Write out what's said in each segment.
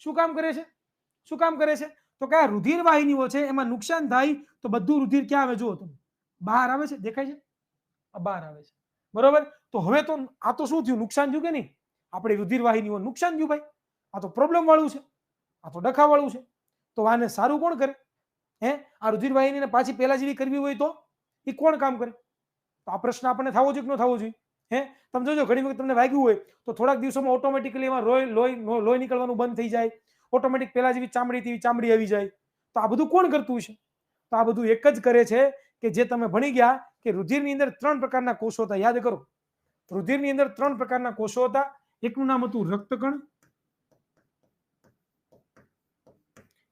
શું કામ કરે છે? શું કામ કરે છે? તો કે આ રુધિર વાહિનીઓ છે એમાં નુકસાન થાય તો બધું રુધિર ક્યાં આવે જુઓ તમે, બહાર આવે છે, દેખાય છે, આ બહાર આવે છે, બરોબર. તો હવે તો આ તો શું થયું, નુકસાન થયું કે નહીં? આપણી રુધિર વાહિનીઓ નુકસાન થયું ભાઈ, આ તો પ્રોબ્લેમ વાળું છે, આ તો ડખા વાળું છે. તો આને સારું કોણ કરે? હે, આ રુધિર વાહિનીને પાછી પહેલા જેવી કરવી હોય તો એ કોણ કામ કરે? તો આ પ્રશ્ન આપણને થવો જોઈએ કે ન થવો જોઈએ? હે, તમે જોજો ઘણી વખત તમને વાગ્યું હોય તો થોડાક દિવસોમાં ઓટોમેટિકલી એમાં લોહી નીકળવાનું બંધ થઈ જાય, ઓટોમેટિક પહેલા જેવી ચામડી આવી જાય. તો આ બધું કોણ કરતું છે? તો આ બધું એક જ કરે છે કે જે તમે ભણી ગયા કે રુધિરની અંદર 3 પ્રકારના કોષો હતા. યાદ કરો, રુધિરની અંદર 3 પ્રકારના કોષો હતા. એકનું નામ હતું રક્તકણ,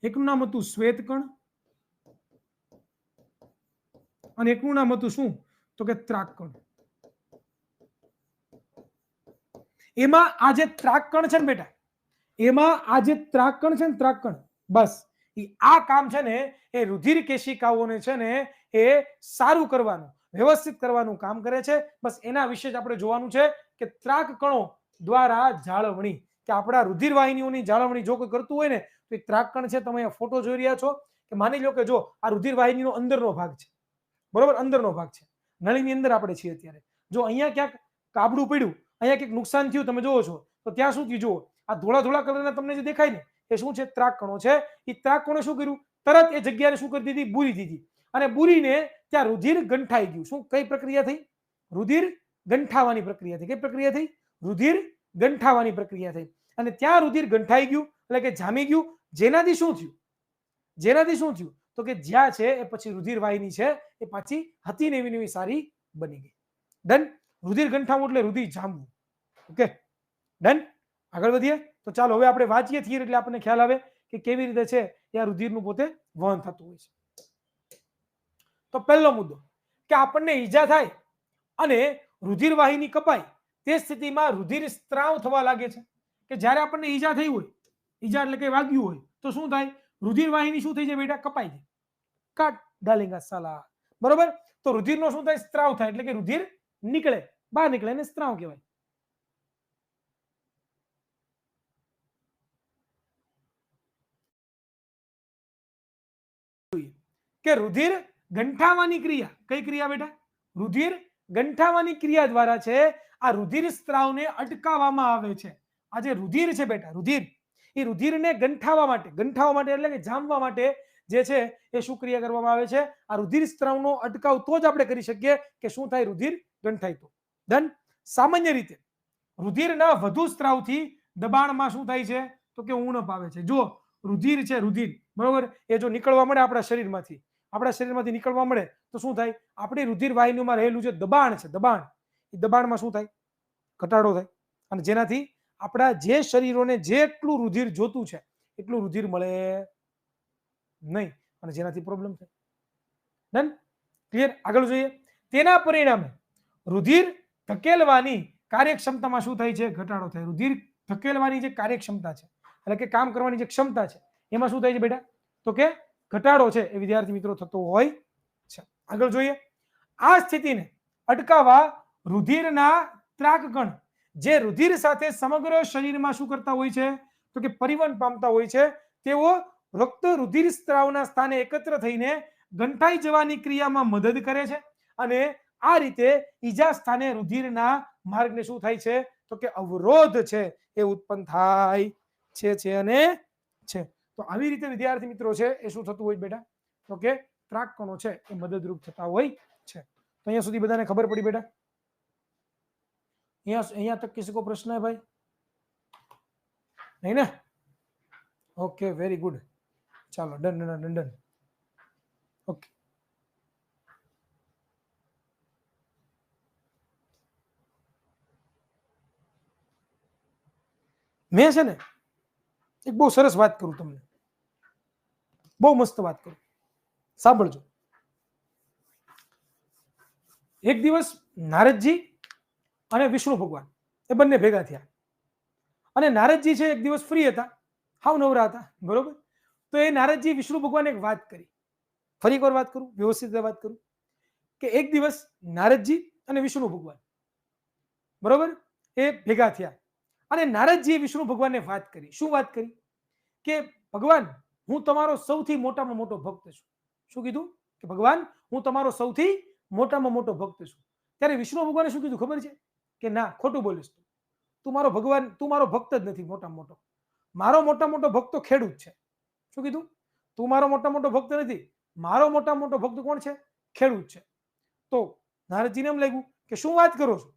એકનું નામ હતું શ્વેતકણ અને એકનું નામ હતું શું? તો કે ત્રાકકણ. એમાં આ જે ત્રાકકણ છે ને બેટા, એમાં આ જે ત્રાકકણ છે ને, ત્રાકકણ, બસ આ કામ છે ને એ રુધિર કેશિકાઓને છે ને એ સારું કરવાનું, વ્યવસ્થિત કરવાનું કામ કરે છે. બસ એના વિશે જ આપણે જોવાનું છે કે ત્રાકકણો દ્વારા જાળવણી, કે આપણા રુધિર વાહિનીઓની જાળવણી જો કોઈ કરતું હોય ને તો એ ત્રાકકણ છે. તમે અહીંયા ફોટો જોઈ રહ્યા છો કે માની લો કે જો આ રુધિર વાહિનીનો અંદરનો ભાગ છે, બરોબર, અંદરનો ભાગ છે, નળીની અંદર આપણે છીએ અત્યારે. જો અહીંયા ક્યાંક કાબડું પડ્યું, અહીંયા ક્યાંક નુકસાન થયું, તમે જોવો છો તો ત્યાં શું થયું? જુઓ, આ ધોળા ધોળા કલરના તમને જે દેખાય ને એ શું છે? ત્રાકકણો છે. એ ત્રાકકણો શું કર્યું? તરત એ જગ્યાને શું કરી દીધી? બૂરી દીધી. અને બૂરીને ત્યાં રુધિર ગંઠાઈ ગયું. શું, કઈ પ્રક્રિયા થઈ? રુધિર ગંઠાવાની પ્રક્રિયા થઈ. કઈ પ્રક્રિયા થઈ? રુધિર ગંઠાવાની પ્રક્રિયા થઈ. અને ત્યાં રુધિર ગંઠાઈ ગયું એટલે કે જામી ગયું. જેનાથી શું થયું? જેનાથી શું થયું? તો કે જ્યાં છે એ પછી રુધિર વાહિની છે એ પાછી હતી ને એવી નવી સારી બની ગઈ. ડન. રુધિર ગંઠાવું એટલે રુધિર જામવું. Okay, done. આગળ વધીએ તો ચાલો હવે આપણે વાંચીએ છીએ એટલે આપણને ખ્યાલ આવે કે કેવી રીતે છે એ રુધિરનું પોતે વહન થતું હોય છે. તો પહેલો મુદ્દો કે આપણને ઈજા થાય અને રુધિર વાહિની કપાય તે સ્થિતિમાં રુધિર સ્ત્રાવ થવા લાગે છે. કે જ્યારે આપણને ઈજા થઈ હોય, ઈજા એટલે કે વાગ્યું હોય તો શું થાય? રુધિર વાહિની શું થઈ જાય બેટા? કપાઈ જાય. કાટ ડાલેંગા સાલા, બરોબર. તો રુધિરનો શું થાય? સ્ત્રાવ થાય, એટલે કે રુધિર નીકળે, બહાર નીકળે એને સ્ત્રાવ કહેવાય. કે રુધિર ગંઠાવાની ક્રિયા, કઈ ક્રિયા બેટા? રુધિર ગંઠાવાની ક્રિયા દ્વારા છે આ રુધિર સ્ત્રાવને અટકાવવામાં આવે છે. આ જે રુધિર છે બેટા, રુધિર, એ રુધિરને ગંઠાવવા માટે એટલે કે જામવા માટે જે છે એ શું ક્રિયા કરવામાં આવે છે? આ રુધિર સ્ત્રાવનો અટકાવ તો જ આપણે કરી શકીએ કે શું થાય? રુધિર ગંઠાય તો. ડન. સામાન્ય રીતે રુધિરના વધુ સ્ત્રાવથી દબાણમાં શું થાય છે? તો કે ઉણપ આવે છે. જો રુધિર છે, રુધિર, બરોબર, એ જો નીકળવા મળે આપણા શરીરમાંથી નીકળવા મળે તો શું થાય? આપણી રુધિર વાહિનીઓમાં રહેલું જે દબાણ છે, દબાણ, એ દબાણમાં શું થાય? ઘટાડો થાય. અને જેનાથી આપણા જે શરીરોને જેટલું રુધિર જોતું છે એટલું રુધિર મળે નહીં અને જેનાથી પ્રોબ્લેમ થાય. ડન. ક્લિયર? આગળ જોઈએ. તેના પરિણામે રુધિર ધકેલવાની કાર્યક્ષમતામાં શું થાય છે? ઘટાડો થાય. રુધિર ધકેલવાની જે કાર્યક્ષમતા છે એટલે કે કામ કરવાની જે ક્ષમતા છે એમાં શું થાય છે બેટા? તો કે ઘટાડો છે એ વિદ્યાર્થી મિત્રો થતો હોય છે. આગળ જોઈએ. આ સ્થિતિને અટકાવવા રુધિરના ત્રાકકણ જે રુધિર સાથે સમગ્ર શરીરમાં શું કરતા હોય છે? તો કે પરિવહન પામતા હોય છે. તેઓ રક્ત રુધિર સ્ત્રાવના સ્થાને એકત્ર થઈને ગંઠાઈ જવાની ક્રિયામાં મદદ કરે છે અને આ રીતે ઈજા સ્થાને રુધિરના માર્ગને શું થાય છે? તો કે અવરોધ છે એ ઉત્પન્ન થાય છે અને છે. તો આવી રીતે વિદ્યાર્થી મિત્રો છે એ શું થતું હોય બેટા? તો કે ત્રાકકણો છે એ મદદરૂપ થતા હોય છે. તો અહીંયા સુધી બધાને ખબર પડી બેટા? અહીંયા તક किसी को प्रश्न है भाई? नहीं ना? Okay, very good. चलो, done done done done. Okay. મેં છે ને એક બહુ સરસ વાત કરું તમને, બહુ મસ્ત વાત કરું, સાંભળજો. એક દિવસ નારદજી અને વિષ્ણુ ભગવાન એ બંને ભેગા થયા અને નારદજી છે એક દિવસ ફ્રી હતા, હાવ નવરા હતા, બરોબર. તો એ નારદજી વિષ્ણુ ભગવાન એક વાત કરી. ફરી એકવાર વાત કરું, વ્યવસ્થિત વાત કરું કે એક દિવસ નારદજી અને વિષ્ણુ ભગવાન, બરોબર, એ ભેગા થયા અને નારદજીએ વિષ્ણુ ભગવાનને વાત કરી. શું વાત કરી? કે ભગવાન હું તમારો સૌથી મોટામાં મોટો ભક્ત છું. શું કીધું? કે ભગવાન હું તમારો સૌથી મોટામાં મોટો ભક્ત છું. ત્યારે વિષ્ણુ ભગવાને શું કીધું ખબર છે? કે ના, ખોટું બોલીશ તું. તું મારો ભગવાન, તું મારો ભક્ત જ નથી મોટામાં મોટો. મારો મોટા મોટો ભક્ત તો ખેડૂત છે. શું કીધું? તું મારો મોટા મોટો ભક્ત નથી. મારો મોટા મોટો ભક્ત કોણ છે? ખેડૂત છે. તો નારદજીને એમ લાગ્યું કે શું વાત કરો છો?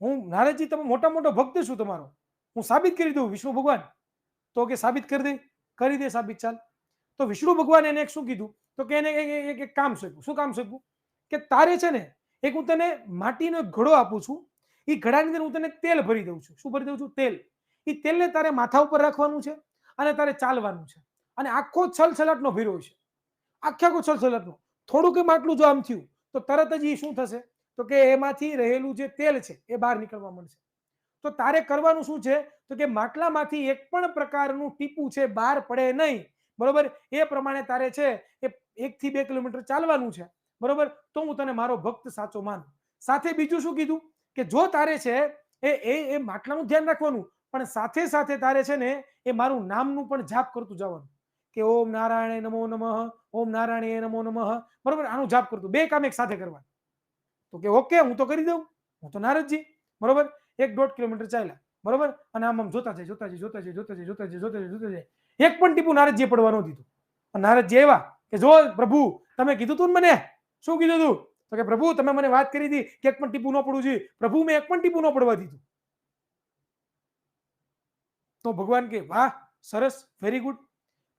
હું નારદજી તમે મોટા મોટો ભક્ત છું તમારો, હું સાબિત કરી દઉં વિષ્ણુ ભગવાન. તો કે સાબિત કરી દે સાબિત, ચાલ. તો વિષ્ણુ ભગવાન એને શું કીધું? તો કે એને એક કામ સોંપ્યું. શું કામ સોંપ્યું? કે તારે છે ને એક હું તને માટીનો એક ઘડો આપું છું. એ ઘડાની અંદર હું તને તેલ ભરી દઉં છું. શું ભરી દઉં છું? તેલ. એ તેલને તારે માથા ઉપર રાખવાનું છે અને તારે ચાલવાનું છે. અને આખો છલછલાટનો ભર્યો છે, આખો છલછલાટનો. થોડુંક એમ આટલું જો આમ થયું તો તરત જ એ શું થશે? તો કે એમાંથી રહેલું જે તેલ છે એ બહાર નીકળવા મળશે. તો તારે કરવાનું શું છે? તો કે માટલામાંથી એક પણ પ્રકારનું ટીપું છે બહાર પડે નહીં. બરોબર? એ પ્રમાણે તારે છે એ 1 થી 2 કિલોમીટર ચાલવાનું છે. બરોબર? તો હું તને મારો ભક્ત સાચો માનું. સાથે બીજું શું કીધું? કે જો તારે છે એ માટલાનું ધ્યાન રાખવાનું, પણ સાથે સાથે તારે છે ને એ મારું નામનું પણ જાપ કરતું જવાનું. કે ઓમ નારાયણ નમો નમઃ, ઓમ નારાયણ નમો નમઃ. બરોબર? આનું જાપ કરતું. બે કામ એક સાથે કરવા. તો કે ઓકે, હું તો કરી દઉં, હું તો નારદજી. બરોબર? 1-1.5 કિલોમીટર ચાલ્યા. બરોબર? અને આમ જોતા જાય. એક પણ ટીપું નારદજીએ પડવા ન દીધું. નારદજી એવા કે જો પ્રભુ તમે કીધું તું ને, મને શું કીધું તું? તો કે પ્રભુ તમે મને વાત કરી હતી કે એક પણ ટીપું ન પડવું જોઈએ. પ્રભુ મેં એક પણ ટીપું ન પડવા દીધું. તો ભગવાન કે વાહ, સરસ, વેરી ગુડ.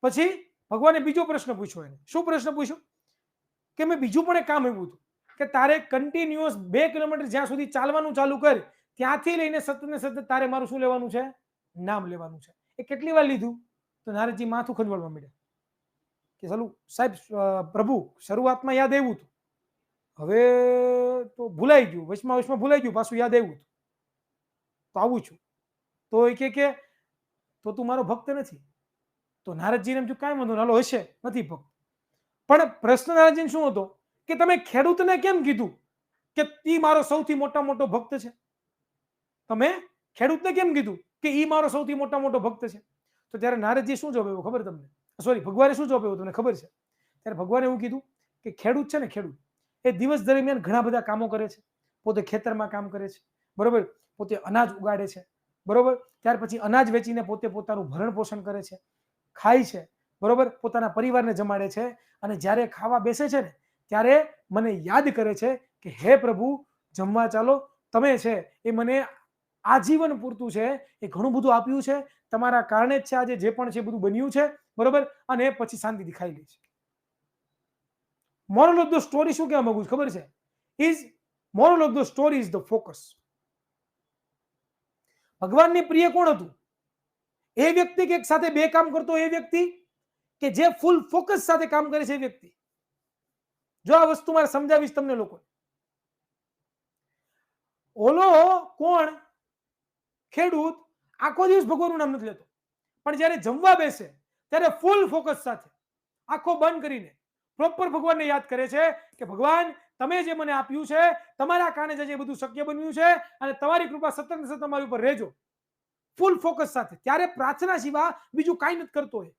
પછી ભગવાને બીજો પ્રશ્ન પૂછ્યો એને. શું પ્રશ્ન પૂછ્યો? કે મેં બીજું પણ એક કામ આવ્યું હતું કે તારે કન્ટિન્યુઅસ 2 કિલોમીટર જ્યાં સુધી ચાલવાનું ચાલુ કર, ત્યાંથી લઈને સતત ને સતત તારે મારું શું લેવાનું છે? નામ લેવાનું છે. એ કેટલી વાર લીધું? તો નારદજી માથું ખંજવાળવા માંડ્યા કે ચાલુ સાહેબ પ્રભુ શરૂઆતમાં યાદ આવ્યું હતું, હવે તો ભૂલાઈ ગયું, વચમાં ભૂલાઈ ગયું, પાછું યાદ આવ્યું હતું, તો આવું છું. તો એ કે તો તું મારો ભક્ત નથી. તો નારદજીને એમ કાંઈ વાંધો નાલો હશે, નથી ભક્ત. પણ પ્રશ્ન નારદજીને શું હતો? કે તમે ખેડૂતને કેમ કીધું કે ઈ મારો સૌથી મોટા મોટો ભક્ત છે? તમે ખેડૂતને કેમ કીધું કે ઈ મારો સૌથી મોટા મોટો ભક્ત છે? તો ત્યારે નારદજી શું જવાબ આવ્યો ખબર તમને? સોરી, ભગવાને શું જવાબ આવ્યો તમને ખબર છે? ત્યારે ભગવાને એવું કીધું કે ખેડૂત છે ને, ખેડૂત એ દિવસ દરમિયાન ઘણા બધા કામો કરે છે. પોતે ખેતરમાં કામ કરે છે. બરોબર? પોતે અનાજ ઉગાડે છે. બરોબર? ત્યાર પછી અનાજ વેચીને પોતે પોતાનું ભરણ પોષણ કરે છે, ખાય છે. બરોબર? પોતાના પરિવારને જમાડે છે. અને જ્યારે ખાવા બેસે છે ને ત્યારે મને યાદ કરે છે કે હે પ્રભુ જમવા ચાલો, તમે છે એ મને આજીવન પૂરતું છે એ ઘણું બધું આપ્યું છે, તમારા કારણે જ છે આજે જે પણ છે બધું બન્યું છે. બરોબર? અને પછી શાંતિથી ખાઈ લે છે. મોરલ ઓફ ધ સ્ટોરી શું કહેવા માંગુ છું ખબર છે? Moral of the story is the focus. ભગવાનની પ્રિય કોણ હતું? એ વ્યક્તિ કે એક સાથે બે કામ કરતો, એ વ્યક્તિ કે જે ફૂલ ફોકસ સાથે કામ કરે છે, એ વ્યક્તિ. જો આ વસ્તુ મારે સમજાવીશ તમને લોકો. ઓલો કોણ? ખેડૂત આખો દિવસ ભગવાનનું નામ નથી લેતો, પણ જ્યારે જમવા બેસે ત્યારે ફૂલ ફોકસ સાથે આંખો બંધ કરીને પ્રોપર ભગવાનને યાદ કરે છે કે ભગવાન તમે જે મને આપ્યું છે, તમારા કારણે જે બધું શક્ય બન્યું છે, અને તમારી કૃપા સતત ને સતત તમારી ઉપર રહેજો. ફૂલ ફોકસ સાથે. ત્યારે પ્રાર્થના સિવાય બીજું કાંઈ નથી કરતો હોય.